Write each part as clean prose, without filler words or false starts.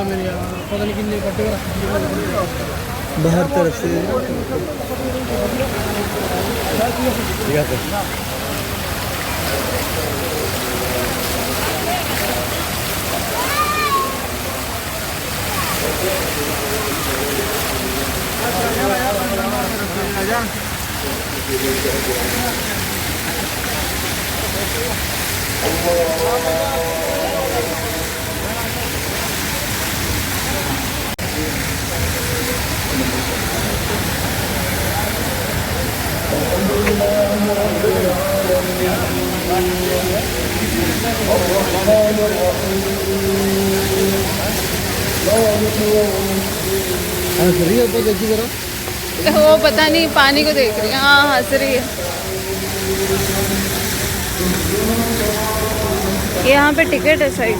यार मेरे यार पता नहीं कितने बर्थडे का बाहर तरफ से ठीक है सर। हंस रही है ऊपर देखी जरा। वो पता नहीं पानी को देख रही है। हाँ हंस रही है। यहाँ पे टिकट है साइड।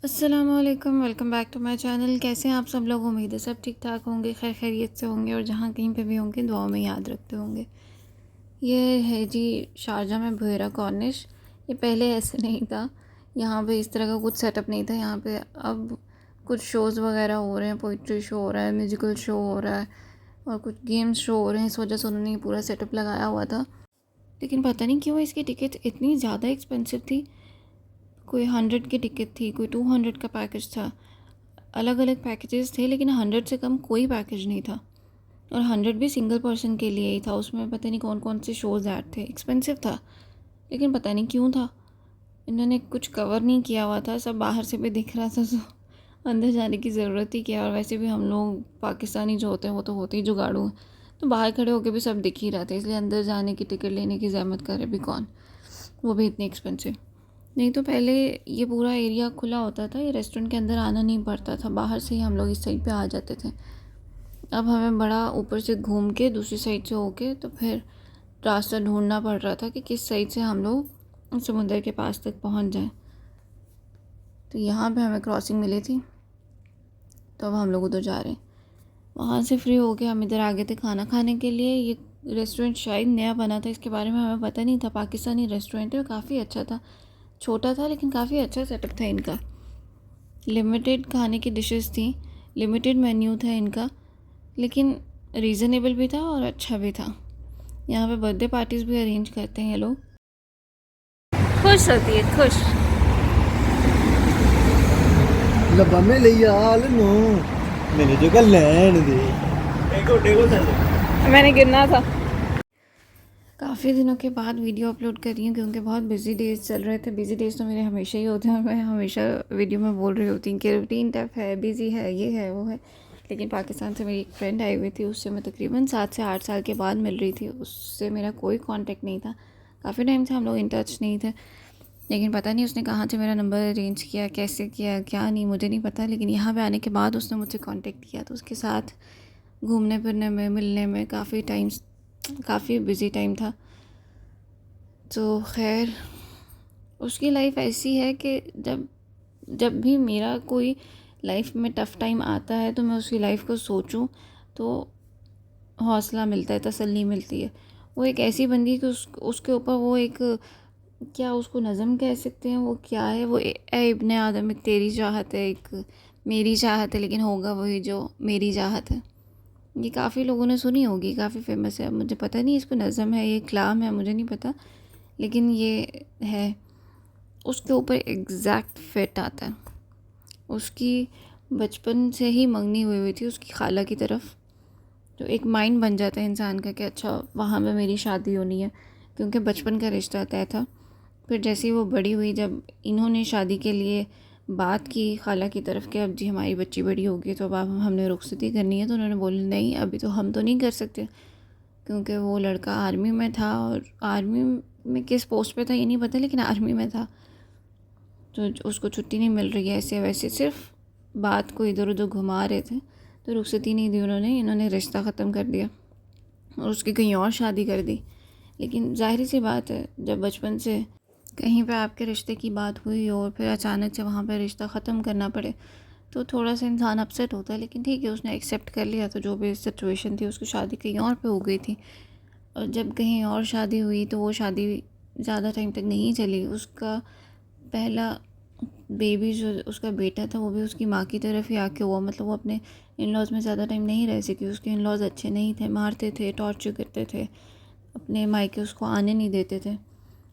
अस्सलामुअलैकुम, welcome back to my channel. कैसे हैं आप सब लोग? उम्मीद है सब ठीक ठाक होंगे, खैर खैरियत से होंगे और जहाँ कहीं पे भी होंगे दुआओं में याद रखते होंगे। ये है जी शारजा में बुहेरा कॉर्निश। ये पहले ऐसे नहीं था, यहाँ पे इस तरह का कुछ सेटअप नहीं था। यहाँ पे अब कुछ शोज़ वगैरह हो रहे हैं, पोइट्री शो हो रहा है, म्यूज़िकल शो हो रहा है और कुछ गेम्स शो हो रहे हैं। इस वजह से उन्होंने ये पूरा सेटअप लगाया हुआ था। लेकिन पता नहीं क्यों इसकी टिकट इतनी ज़्यादा एक्सपेंसिव थी। कोई 100 की टिकट थी, कोई 200 का पैकेज था, अलग अलग पैकेजेस थे, लेकिन 100 से कम कोई पैकेज नहीं था। और 100 भी सिंगल पर्सन के लिए ही था। उसमें पता नहीं कौन कौन से शोज़ ऐड थे। एक्सपेंसिव था लेकिन पता नहीं क्यों था। इन्होंने कुछ कवर नहीं किया हुआ था, सब बाहर से भी दिख रहा था, तो अंदर जाने की ज़रूरत ही क्या। और वैसे भी हम लोग पाकिस्तानी जो होते हैं वो तो होते ही जुगाड़ू हैं, तो बाहर खड़े होकर भी सब दिख ही रहा था। इसलिए अंदर जाने की टिकट लेने की ज़हमत करे भी कौन, वो भी इतनी एक्सपेंसिव। नहीं तो पहले ये पूरा एरिया खुला होता था, ये रेस्टोरेंट के अंदर आना नहीं पड़ता था, बाहर से ही हम लोग इस साइड पे आ जाते थे। अब हमें बड़ा ऊपर से घूम के दूसरी साइड से होके तो फिर रास्ता ढूंढना पड़ रहा था कि किस साइड से हम लोग समुद्र के पास तक पहुंच जाएं। तो यहाँ पे हमें क्रॉसिंग मिली थी, तो अब हम लोग उधर जा रहे हैं। वहाँ से फ्री होके हम इधर आ गए थे खाना खाने के लिए। ये रेस्टोरेंट शायद नया बना था, इसके बारे में हमें पता नहीं था। पाकिस्तानी रेस्टोरेंट है, काफ़ी अच्छा था, छोटा था लेकिन काफ़ी अच्छा सेटअप था इनका। लिमिटेड खाने की डिशेस थी, लिमिटेड मेन्यू था इनका, लेकिन रीज़नेबल भी था और अच्छा भी था। यहाँ पे बर्थडे पार्टीज़ भी अरेंज करते हैं ये लोग। खुश होती है, खुश। लबा में ले आल नो मैंने जो कल लैंड दे देखो मैंने गिरना था। काफ़ी दिनों के बाद वीडियो अपलोड कर रही हूँ क्योंकि बहुत बिजी डेज चल रहे थे। बिजी डेज तो मेरे हमेशा ही होते हैं, मैं हमेशा वीडियो में बोल रही होती हूँ कि रूटीन टाइप है, बिजी है, ये है वो है। लेकिन पाकिस्तान से मेरी एक फ्रेंड आई हुई थी, उससे मैं तकरीबन 7 से 8 साल के बाद मिल रही थी। उससे मेरा कोई कांटेक्ट नहीं था, काफ़ी टाइम से हम लोग इन टच नहीं थे। लेकिन पता नहीं उसने कहाँ से मेरा नंबर अरेंज किया, कैसे किया, क्या नहीं, मुझे नहीं पता। लेकिन यहाँ पे आने के बाद उसने मुझसे कांटेक्ट किया, तो उसके साथ घूमने फिरने में, मिलने में काफ़ी बिज़ी टाइम था। तो खैर उसकी लाइफ ऐसी है कि जब भी मेरा कोई लाइफ में टफ़ टाइम आता है तो मैं उसकी लाइफ को सोचूं तो हौसला मिलता है, तसल्ली मिलती है। वो एक ऐसी बंदी है कि उसके ऊपर वो एक, क्या उसको नज़म कह सकते हैं, वो क्या है, वो ए इब्ने आदम, एक तेरी चाहत है, एक मेरी चाहत है, लेकिन होगा वही जो मेरी चाहत है। ये काफ़ी लोगों ने सुनी होगी, काफ़ी फेमस है। मुझे पता नहीं इसको नज़म है, ये कलाम है, मुझे नहीं पता, लेकिन ये है। उसके ऊपर एग्जैक्ट फिट आता है। उसकी बचपन से ही मंगनी हुई थी उसकी खाला की तरफ, तो एक माइंड बन जाता है इंसान का कि अच्छा वहाँ पे मेरी शादी होनी है, क्योंकि बचपन का रिश्ता तय था। फिर जैसे ही वो बड़ी हुई, जब इन्होंने शादी के लिए बात की खाला की तरफ कि अब जी हमारी बच्ची बड़ी होगी तो अब हमने रुखसती करनी है, तो उन्होंने बोला नहीं अभी तो हम तो नहीं कर सकते, क्योंकि वो लड़का आर्मी में था। और आर्मी में किस पोस्ट पे था ये नहीं पता, लेकिन आर्मी में था, तो उसको छुट्टी नहीं मिल रही है। ऐसे वैसे सिर्फ बात को इधर उधर घुमा रहे थे, तो रुखसती नहीं दी उन्होंने। इन्होंने रिश्ता ख़त्म कर दिया और उसकी कहीं और शादी कर दी। लेकिन जाहिर सी बात है, जब बचपन से कहीं पे आपके रिश्ते की बात हुई और फिर अचानक से वहाँ पे रिश्ता ख़त्म करना पड़े तो थोड़ा सा इंसान अपसेट होता है। लेकिन ठीक है, उसने एक्सेप्ट कर लिया, तो जो भी सिचुएशन थी, उसकी शादी कहीं और पे हो गई थी। और जब कहीं और शादी हुई तो वो शादी ज़्यादा टाइम तक नहीं चली। उसका पहला बेबी जो उसका बेटा था वो भी उसकी माँ की तरफ ही आके हुआ, मतलब वो अपने इन लॉज़ में ज़्यादा टाइम नहीं रह सकी। उसके इन लॉज़ अच्छे नहीं थे, मारते थे, टॉर्चर करते थे, अपने मायके उसको आने नहीं देते थे।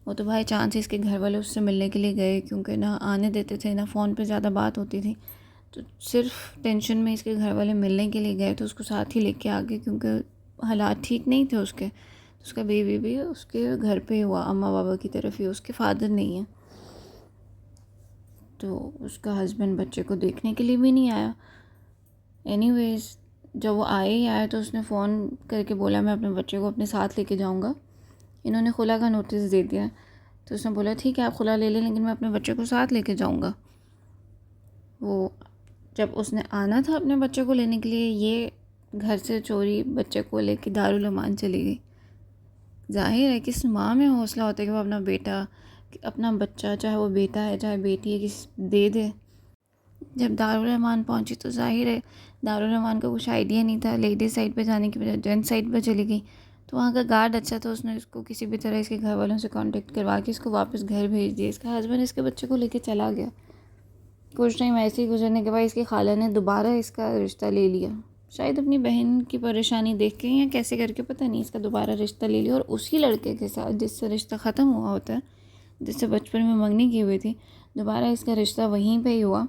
वो तो बाई चांस इसके घर वाले उससे मिलने के लिए गए, क्योंकि ना आने देते थे ना फ़ोन पे ज़्यादा बात होती थी। तो सिर्फ टेंशन में इसके घर वाले मिलने के लिए गए तो उसको साथ ही लेके आ गए, क्योंकि हालात ठीक नहीं थे उसके। तो उसका बेबी भी उसके घर पे हुआ, अम्मा बाबा की तरफ ही, उसके फादर नहीं है। तो उसका हस्बैंड बच्चे को देखने के लिए भी नहीं आया। एनीवेज़ जब वो आए ही आए तो उसने फ़ोन करके बोला मैं अपने बच्चे को अपने साथ लेके जाऊंगा। इन्होंने खुला का नोटिस दे दिया, तो उसने बोला ठीक है आप खुला ले लें, लेकिन मैं अपने बच्चे को साथ लेके जाऊंगा। वो जब उसने आना था अपने बच्चे को लेने के लिए, ये घर से चोरी बच्चे को लेके दारुल अमान चली गई। जाहिर है किस माँ में हौसला होता है कि वो अपना बेटा, अपना बच्चा, चाहे वो बेटा है चाहे बेटी है, किसी दे दे। जब दारुल अमान पहुंची तो जाहिर है दारुल अमान को कुछ आइडिया नहीं था, लेडीज साइड पे जाने की बजाय जेंट्स साइड पे चली गई। तो वहाँ का गार्ड अच्छा था, उसने इसको किसी भी तरह इसके घर वालों से कांटेक्ट करवा के इसको वापस घर भेज दिया। इसका हस्बैंड इसके बच्चे को लेके चला गया। कुछ टाइम ऐसे ही गुजरने के बाद इसकी खाला ने दोबारा इसका रिश्ता ले लिया, शायद अपनी बहन की परेशानी देख के या कैसे करके, पता नहीं, इसका दोबारा रिश्ता ले लिया। और उसी लड़के के साथ जिससे रिश्ता ख़त्म हुआ होता है, जिससे बचपन में मंगनी की हुई थी, दोबारा इसका रिश्ता वहीं पे ही हुआ।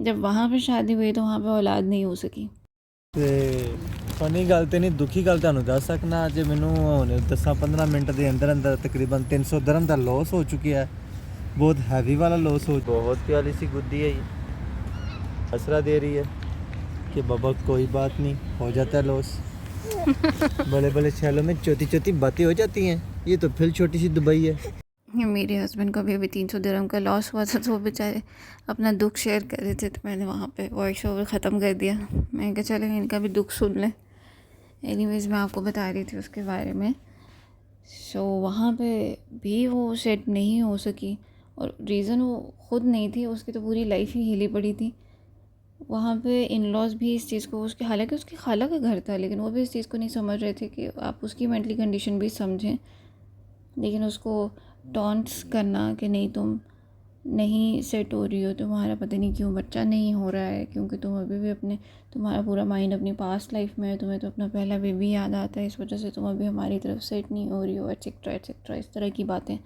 जब वहाँ पे शादी हुई तो वहाँ पे औलाद नहीं हो सकी। ਤੇ ਫਨੀ ਗੱਲ ਤੇ ਨਹੀਂ, ਦੁਖੀ ਗੱਲ ਤੁਹਾਨੂੰ ਦੱਸ ਸਕਣਾ ਅੱਜ ਮੈਨੂੰ ਹੁਣ 10-15 ਮਿੰਟ ਦੇ ਅੰਦਰ ਅੰਦਰ ਤਕਰੀਬਨ 300 ਦਰਮ ਦਾ ਲਾਸ ਹੋ ਚੁੱਕਿਆ ਹੈ। बहुत हैवी वाला लॉस हो, बहुत प्यारी सी गुद्दी है ये, असरा दे रही है कि बाबा कोई बात नहीं, हो जाता है लॉस। बड़े बड़े शहरों में छोटी छोटी बातें हो जाती हैं, ये तो फिर छोटी सी दुबई है। मेरे हस्बैंड को भी अभी 300 दिरहम का लॉस हुआ था, तो वो बेचारे अपना दुख शेयर कर रहे थे, तो मैंने वहाँ पे वॉइस ओवर ख़त्म कर दिया। मैं कहा चले इनका भी दुख सुन लें। एनीवेज़ मैं आपको बता रही थी उसके बारे में। सो वहाँ पे भी वो सेट नहीं हो सकी, और रीज़न वो ख़ुद नहीं थी, उसकी तो पूरी लाइफ ही हिली पड़ी थी। वहाँ पे इन लॉज भी इस चीज़ को, उसके हालांकि उसकी खाला का घर था, लेकिन वो भी इस चीज़ को नहीं समझ रहे थे कि आप उसकी मेंटली कंडीशन भी समझें। लेकिन उसको टॉन्ट्स करना कि नहीं तुम नहीं सेट हो रही हो, तुम्हारा पता नहीं क्यों बच्चा नहीं हो रहा है, क्योंकि तुम अभी भी अपने, तुम्हारा पूरा माइंड अपनी पास्ट लाइफ में है, तुम्हें तो अपना पहला बेबी याद आता है, इस वजह से तुम अभी हमारी तरफ सेट नहीं हो रही हो, एट्सेट्रा एट्सेट्रा, इस तरह की बातें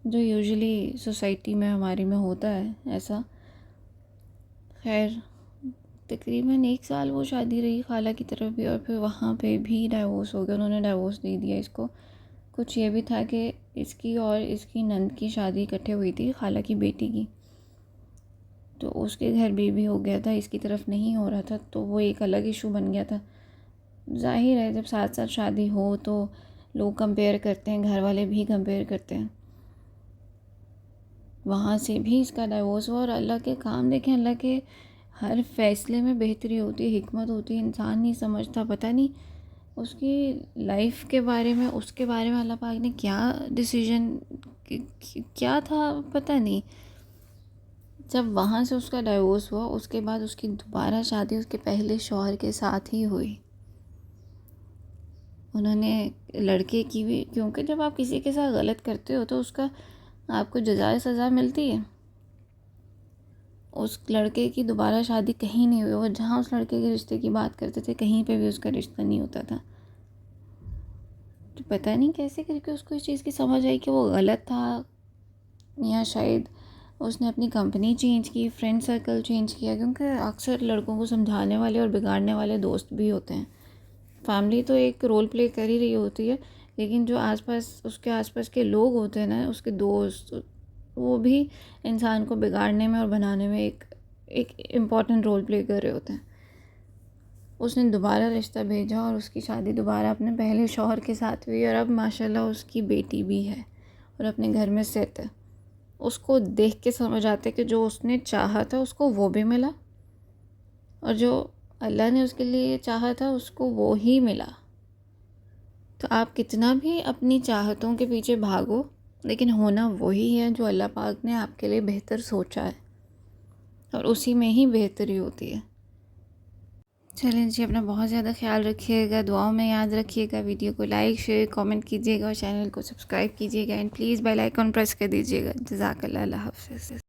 जो यूजुअली सोसाइटी में हमारी में होता है ऐसा। खैर तकरीबन 1 साल वो शादी रही खाला की तरफ भी, और फिर वहाँ पे भी डाइवोर्स हो गया, उन्होंने डाइवोर्स दे दिया इसको। कुछ ये भी था कि इसकी और इसकी नंद की शादी इकट्ठे हुई थी, खाला की बेटी की, तो उसके घर बेबी हो गया था, इसकी तरफ नहीं हो रहा था, तो वो एक अलग इशू बन गया था। जाहिर है जब साथ साथ शादी हो तो लोग कंपेयर करते हैं, घर वाले भी कंपेयर करते हैं। वहाँ से भी इसका डाइवोर्स हुआ, और अल्लाह के काम देखें, अल्लाह के हर फैसले में बेहतरी होती है, हिकमत होती है, इंसान नहीं समझता। पता नहीं उसकी लाइफ के बारे में, उसके बारे में अल्लाह पाक ने क्या डिसीजन क्या था पता नहीं। जब वहाँ से उसका डाइवोर्स हुआ, उसके बाद उसकी दोबारा शादी उसके पहले शौहर के साथ ही हुई। उन्होंने लड़के की भी, क्योंकि जब आप किसी के साथ गलत करते हो तो उसका आपको जज़ाए सज़ा मिलती है। उस लड़के की दोबारा शादी कहीं नहीं हुई, और जहाँ उस लड़के के रिश्ते की बात करते थे कहीं पे भी उसका रिश्ता नहीं होता था। तो पता नहीं कैसे करके उसको इस चीज़ की समझ आई कि वो गलत था, या शायद उसने अपनी कंपनी चेंज की, फ्रेंड सर्कल चेंज किया, क्योंकि अक्सर लड़कों को समझाने वाले और बिगाड़ने वाले दोस्त भी होते हैं। फैमिली तो एक रोल प्ले कर ही रही होती है, लेकिन जो आसपास उसके आसपास के लोग होते हैं ना, उसके दोस्त, वो भी इंसान को बिगाड़ने में और बनाने में एक इम्पॉर्टेंट रोल प्ले कर रहे होते हैं। उसने दोबारा रिश्ता भेजा और उसकी शादी दोबारा अपने पहले शौहर के साथ हुई, और अब माशाल्लाह उसकी बेटी भी है और अपने घर में सेट है। उसको देख के समझ आता है कि जो उसने चाहा था उसको वो भी मिला, और जो अल्लाह ने उसके लिए चाहा था उसको वो ही मिला। तो आप कितना भी अपनी चाहतों के पीछे भागो, लेकिन होना वही है जो अल्लाह पाक ने आपके लिए बेहतर सोचा है, और उसी में ही बेहतरी होती है। चलें जी, अपना बहुत ज़्यादा ख्याल रखिएगा, दुआओं में याद रखिएगा। वीडियो को लाइक शेयर कमेंट कीजिएगा और चैनल को सब्सक्राइब कीजिएगा and please bell icon press कर दीजिएगा। जज़ाकल्लाह, अल्लाह हाफ़िज़।